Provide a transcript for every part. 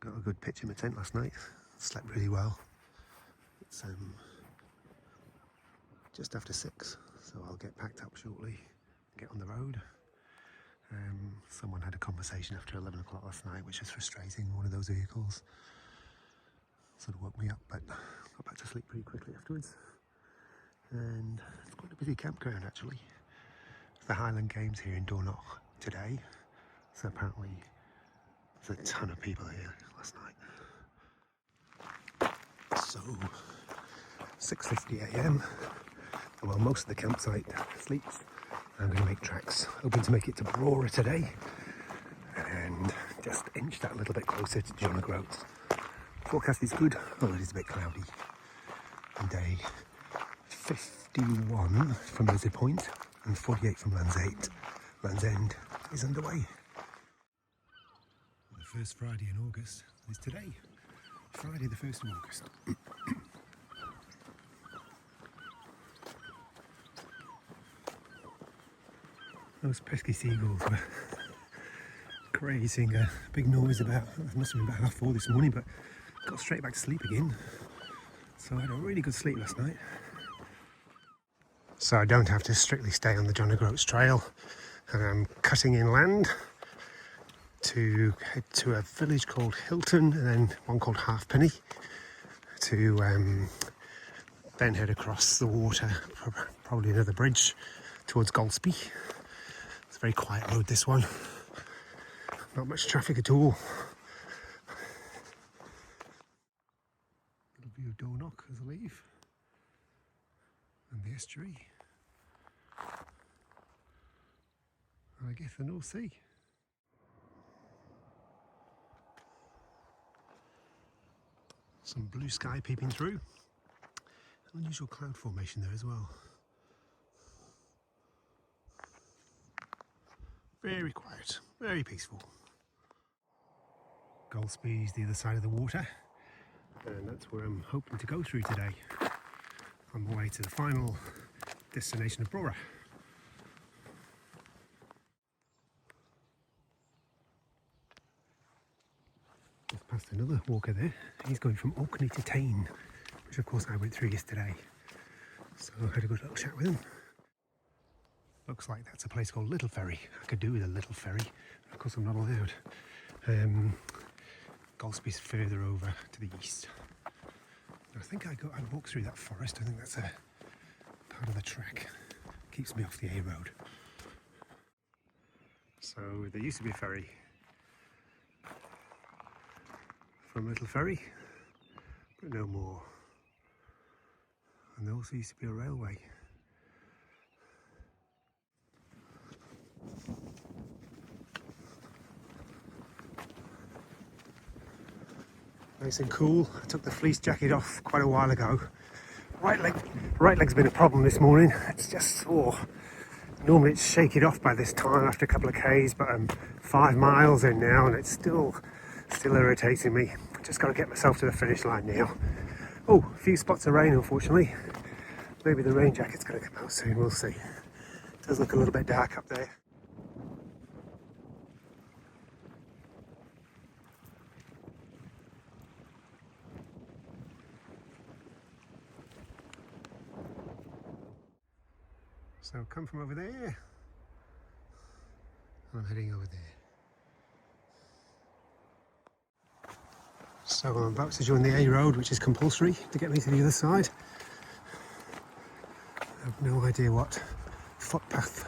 Got a good pitch in my tent last night. Slept really well. It's just after 6, so I'll get packed up shortly, get on the road. Someone had a conversation after 11 o'clock last night, which was frustrating. One of those vehicles sort of woke me up, but got back to sleep pretty quickly afterwards. And it's quite a busy campground actually. It's the Highland Games here in Dornoch today, so apparently there's a ton of people here last night. So 6:50 a.m. Well, most of the campsite sleeps. I'm going to make tracks, hoping to make it to Brora today and just inch that a little bit closer to Dornoch. Forecast is good, although it is a bit cloudy. And day 51 from Lizzie Point and 48 from Land's End is underway. The first Friday in August is today, Friday the 1st of August. Those pesky seagulls were raising a big noise about, it must have been about 4:30 this morning, but got straight back to sleep again. So I had a really good sleep last night. So I don't have to strictly stay on the Dornoch trail, and I'm cutting inland to head to a village called Hilton and then one called Halfpenny to then head across the water, probably another bridge towards Galsby. It's a very quiet road, this one. Not much traffic at all. Little view of Dornoch as I leave. And the estuary. And I guess the North Sea. Some blue sky peeping through. An unusual cloud formation there as well. Very quiet, very peaceful. Galsby's the other side of the water, and that's where I'm hoping to go through today on the way to the final destination of Brora. Just past another walker there. He's going from Orkney to Tain, which of course I went through yesterday. So I had a good little chat with him. Looks like that's a place called Little Ferry. I could do with a little ferry. Of course I'm not allowed. Galsby's further over to the east. I think I walked through that forest. I think that's a part of the trek. Keeps me off the A road. So there used to be a ferry from Little Ferry, but no more. And there also used to be a railway. Nice and cool. I took the fleece jacket off quite a while ago. Right leg's been a problem this morning. It's just sore. Normally it's shake it off by this time after a couple of Ks, but I'm 5 miles in now and it's still irritating me. Just got to get myself to the finish line now. Oh, a few spots of rain unfortunately. Maybe the rain jacket's going to come out soon, we'll see. It does look a little bit dark up there. So come from over there, and I'm heading over there. So I'm about to join the A road, which is compulsory to get me to the other side. I have no idea what footpath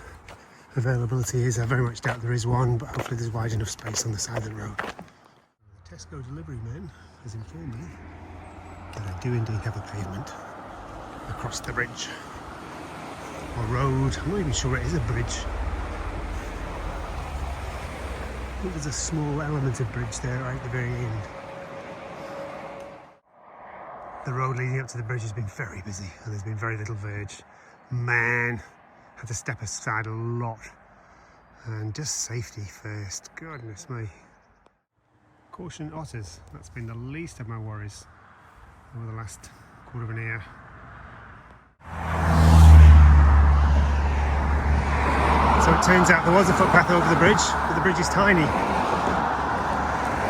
availability is. I very much doubt there is one, but hopefully there's wide enough space on the side of the road. The Tesco delivery man has informed me that I do indeed have a pavement across the bridge. Or road, I'm not even sure it is a bridge. I think there's a small element of bridge there right at the very end. The road leading up to the bridge has been very busy and there's been very little verge. Man, had to step aside a lot. And just safety first, goodness me. Caution otters, that's been the least of my worries over the last quarter of an hour. So it turns out there was a footpath over the bridge, but the bridge is tiny.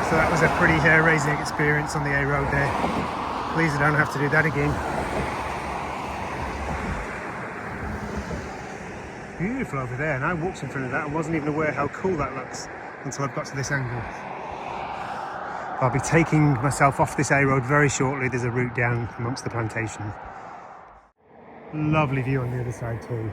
So So that was a pretty hair-raising experience on the A road there. Please, I don't have to do that again. Beautiful over there, and I walked in front of that and wasn't even aware how cool that looks until I've got to this angle. I'll be taking myself off this A road very shortly. There's a route down amongst the plantation. Lovely view on the other side too.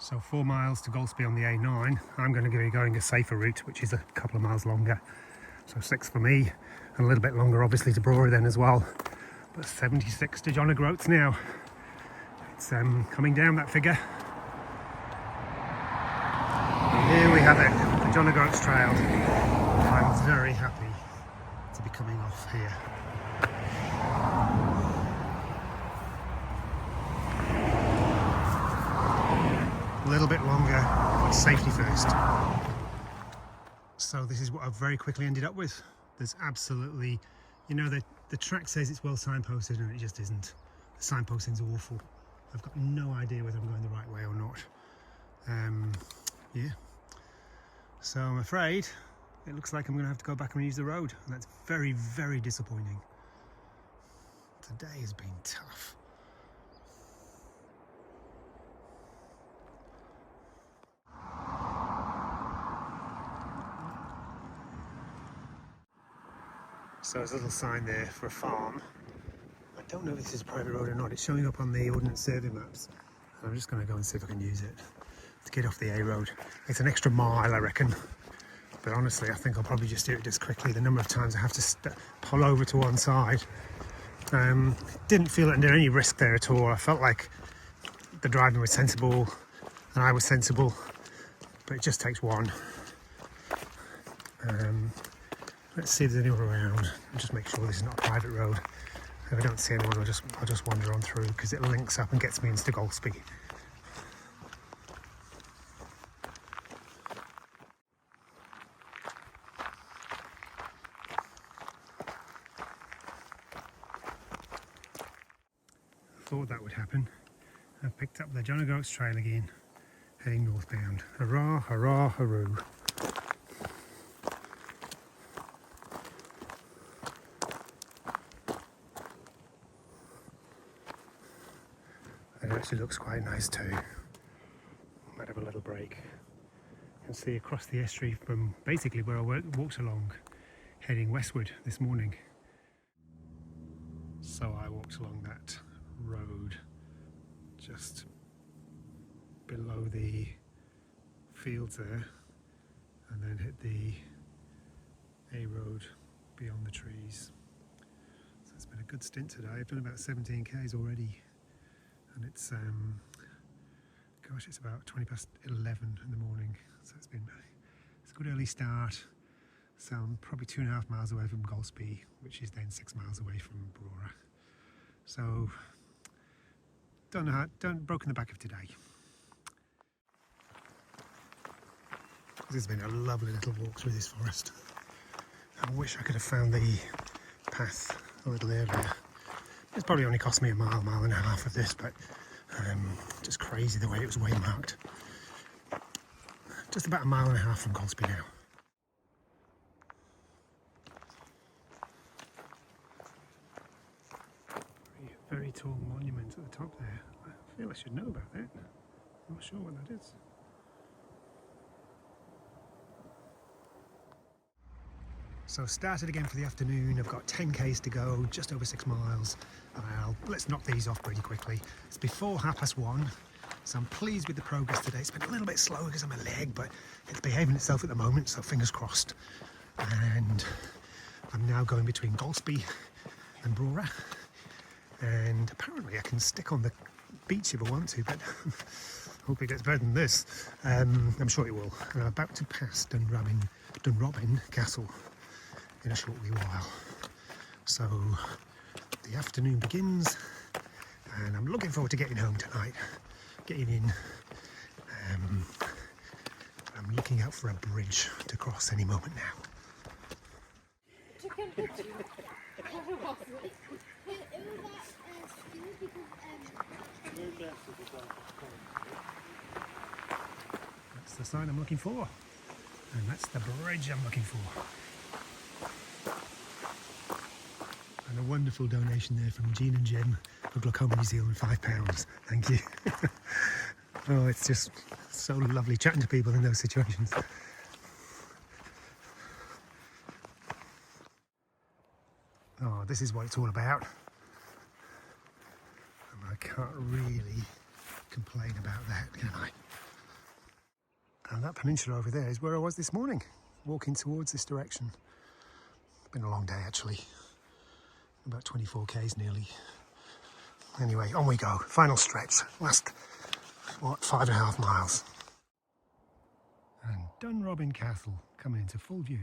So 4 miles to Golspie on the A9. I'm going to be going a safer route, which is a couple of miles longer. So 6 for me, and a little bit longer obviously to Brora then as well. But 76 to John O'Groats now. It's coming down that figure. And here we have it, the John O'Groats Trail. I'm very happy to be coming off here. A little bit longer, but safety first. So this is what I've very quickly ended up with. There's absolutely, you know, the track says it's well signposted and it just isn't. The signposting's awful. I've got no idea whether I'm going the right way or not. Yeah. So I'm afraid it looks like I'm going to have to go back and use the road, and that's very, very disappointing. Today has been tough. So there's a little sign there for a farm. I don't know if this is a private road or not. It's showing up on the Ordnance Survey maps. I'm just going to go and see if I can use it to get off the A road. It's an extra mile, I reckon. But honestly, I think I'll probably just do it just quickly. The number of times I have to pull over to one side. Didn't feel under any risk there at all. I felt like the driving was sensible and I was sensible. But it just takes one. Let's see if there's anyone around. I'll just make sure this is not a private road. If I don't see anyone, I'll just wander on through because it links up and gets me into Golspie. Thought that would happen. I've picked up the John O'Groats Trail again, heading northbound. Hurrah, hurrah, hooroo. It actually looks quite nice too. Might have a little break. You can see across the estuary from basically where I walked along, heading westward this morning. So I walked along that road just below the fields there, and then hit the A road beyond the trees. So it's been a good stint today. I've done about 17 k's already. And it's gosh, it's about 20 past 11 in the morning, so it's a good early start. So I'm probably 2.5 miles away from Golspie, which is then 6 miles away from Brora. So broken the back of today. This has been a lovely little walk through this forest. I wish I could have found the path a little earlier. It's probably only cost me a mile and a half of this, but just crazy the way it was waymarked. Just about a mile and a half from Golspie now. Very tall monument at the top there. I feel I should know about that. I'm not sure what that is. So started again for the afternoon. I've got 10 k's to go, just over 6 miles. Let's knock these off pretty quickly. It's before 1:30, so I'm pleased with the progress today. It's been a little bit slow because of my leg, but it's behaving itself at the moment, so fingers crossed. And I'm now going between Golspie and Brora. And apparently I can stick on the beach if I want to, but hope it gets better than this. I'm sure it will. And I'm about to pass Dunrobin Castle in a short wee while. So the afternoon begins, and I'm looking forward to getting home tonight, getting in. I'm looking out for a bridge to cross any moment now. That's the sign I'm looking for. And that's the bridge I'm looking for. And a wonderful donation there from Jean and Jim for Glaucoma New Zealand, £5. Thank you. Oh, it's just so lovely chatting to people in those situations. Oh, this is what it's all about. And I can't really complain about that, can I? And that peninsula over there is where I was this morning, walking towards this direction. It's been a long day actually, about 24 k's nearly. Anyway, on we go, final stretch, last, what, 5.5 miles. And Dunrobin Castle coming into full view.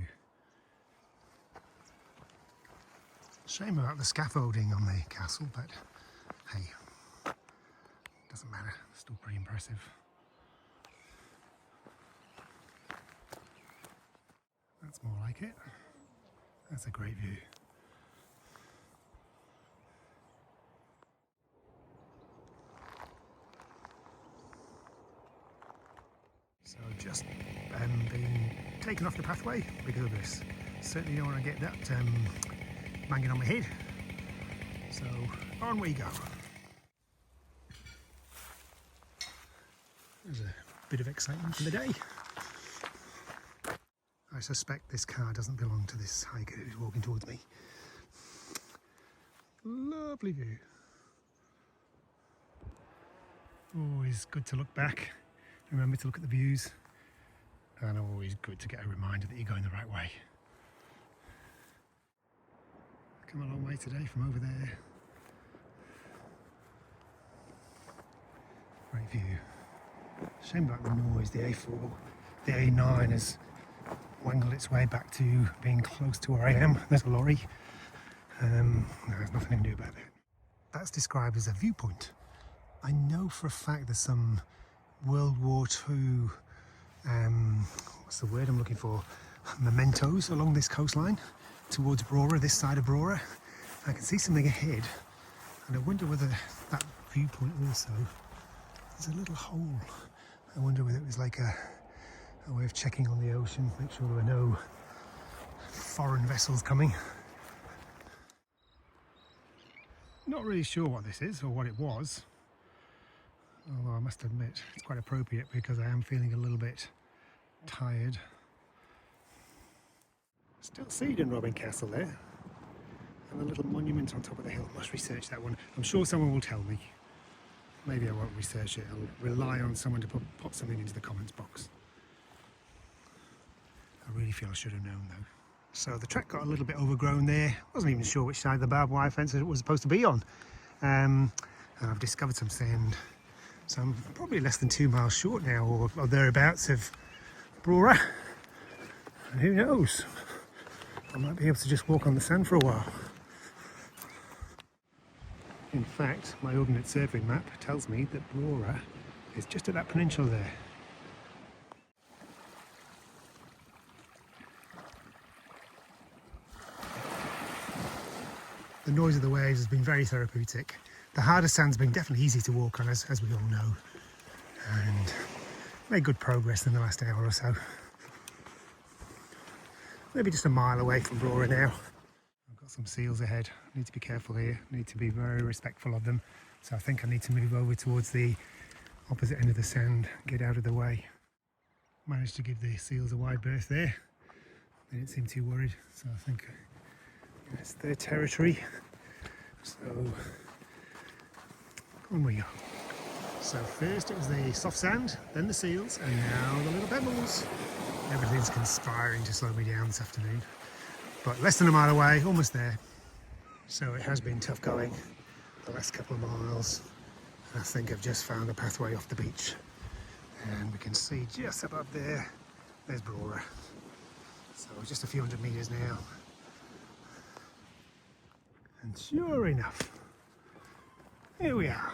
Shame about the scaffolding on the castle, but hey, doesn't matter, still pretty impressive. That's more like it. That's a great view. So just being taken off the pathway because of this. Certainly don't want to get that banging on my head. So on we go. There's a bit of excitement for the day. I suspect this car doesn't belong to this hiker who's walking towards me. Lovely view. Always good to look back, remember to look at the views, and always good to get a reminder that you're going the right way. Come a long way today from over there. Great view. Shame about the noise. The A4, the A9 has wangled its way back to being close to where I am. There's a lorry. No, there's nothing I can do about that. That's described as a viewpoint. I know for a fact there's some World War II, what's the word I'm looking for, mementos along this coastline towards Brora, this side of Brora. I can see something ahead, and I wonder whether that viewpoint also, there's a little hole. I wonder whether it was like a way of checking on the ocean, make sure there were no foreign vessels coming. Not really sure what this is or what it was, although I must admit it's quite appropriate because I am feeling a little bit tired. Still see Dunrobin Castle there, and the little monument on top of the hill. Must research that one. I'm sure someone will tell me. Maybe I won't research it. I'll rely on someone to pop something into the comments box. I really feel I should have known though. So the track got a little bit overgrown there. Wasn't even sure which side of the barbed wire fence it was supposed to be on. And I've discovered some sand. So I'm probably less than 2 miles short now, or thereabouts of Brora. And who knows? I might be able to just walk on the sand for a while. In fact, my ordnate survey map tells me that Brora is just at that peninsula there. The noise of the waves has been very therapeutic. The harder sand's been definitely easy to walk on, as we all know. And made good progress in the last hour or so. Maybe just a mile away from Brora now. I've got some seals ahead. I need to be careful here. I need to be very respectful of them. So I think I need to move over towards the opposite end of the sand, get out of the way. Managed to give the seals a wide berth there. They didn't seem too worried, so I think it's their territory. So on we go. So first it was the soft sand, then the seals, and now the little pebbles. Everything's conspiring to slow me down this afternoon. But less than a mile away, almost there. So it has been tough going the last couple of miles. I think I've just found a pathway off the beach. And we can see just above there, there's Brora. So just a few hundred metres now. And sure enough, here we are.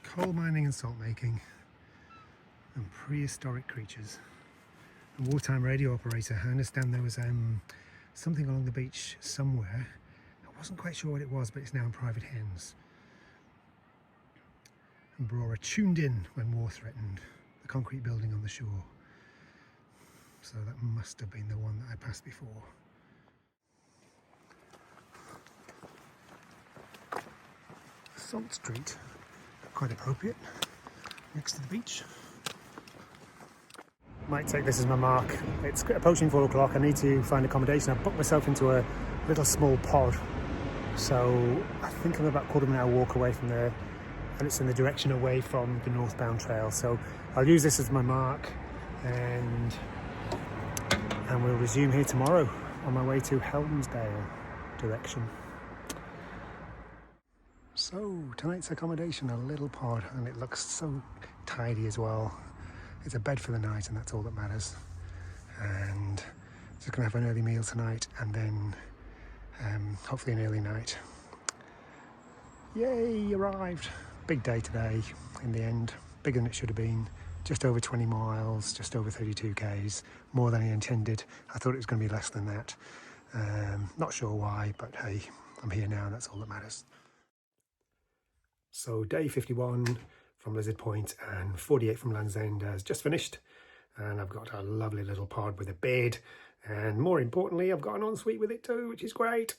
Coal mining and salt making, and prehistoric creatures. A wartime radio operator. I understand there was something along the beach somewhere. Wasn't quite sure what it was, but it's now in private hands. And Brora tuned in when war threatened the concrete building on the shore. So that must have been the one that I passed before. Salt Street, quite appropriate, next to the beach. Might take this as my mark. It's approaching 4 o'clock. I need to find accommodation. I've booked myself into a little small pod. So I think I'm about a quarter of an hour walk away from there, and it's in the direction away from the northbound trail. So I'll use this as my mark, and we'll resume here tomorrow on my way to Helmsdale direction. So tonight's accommodation, a little pod, and it looks so tidy as well. It's a bed for the night, and that's all that matters. And just gonna have an early meal tonight, and then hopefully an early night. Yay, arrived. Big day today in the end, bigger than it should have been. Just over 20 miles, just over 32 k's, more than I intended. I thought it was going to be less than that. Not sure why, but hey, I'm here now and that's all that matters. So day 51 from Lizard Point and 48 from Land's End has just finished, and I've got a lovely little pod with a bed, and more importantly I've got an ensuite with it too, which is great.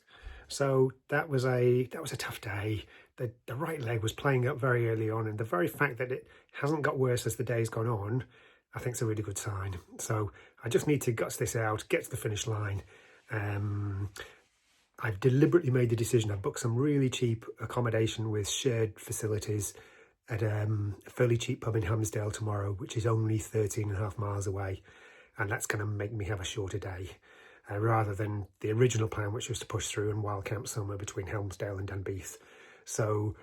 So that was a tough day. The right leg was playing up very early on, and the very fact that it hasn't got worse as the day's gone on, I think is a really good sign. So I just need to guts this out, get to the finish line. I've deliberately made the decision. I've booked some really cheap accommodation with shared facilities at a fairly cheap pub in Helmsdale tomorrow, which is only 13.5 miles away, and that's going to make me have a shorter day. Rather than the original plan, which was to push through and wild camp somewhere between Helmsdale and Dunbeath. So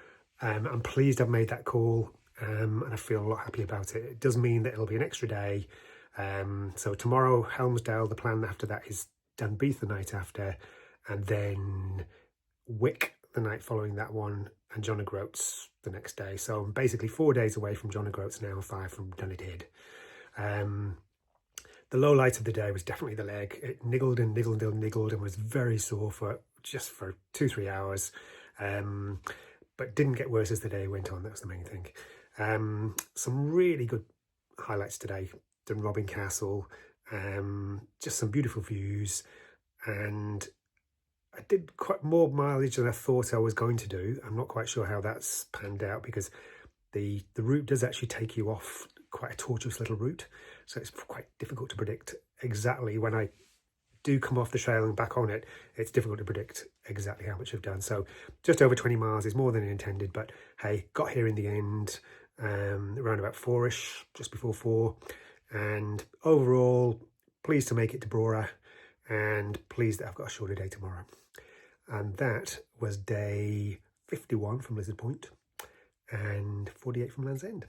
I'm pleased I've made that call, and I feel a lot happy about it. It does mean that it'll be an extra day. So tomorrow, Helmsdale, the plan after that is Dunbeath the night after, and then Wick the night following that one, and John O'Groats the next day. So I'm basically 4 days away from John O'Groats now, 5 from Dunedin. The low light of the day was definitely the leg. It niggled and niggled and niggled and was very sore for 2-3 hours, but didn't get worse as the day went on. That was the main thing. Some really good highlights today. Dunrobin Castle, just some beautiful views, and I did quite more mileage than I thought I was going to do. I'm not quite sure how that's panned out, because the route does actually take you off quite a tortuous little route, so it's quite difficult to predict exactly when I do come off the trail and back on it. It's difficult to predict exactly how much I've done. So just over 20 miles is more than I intended, but hey, got here in the end around about 4ish, just before 4, and overall pleased to make it to Brora, and pleased that I've got a shorter day tomorrow. And that was day 51 from Lizard Point and 48 from Land's End.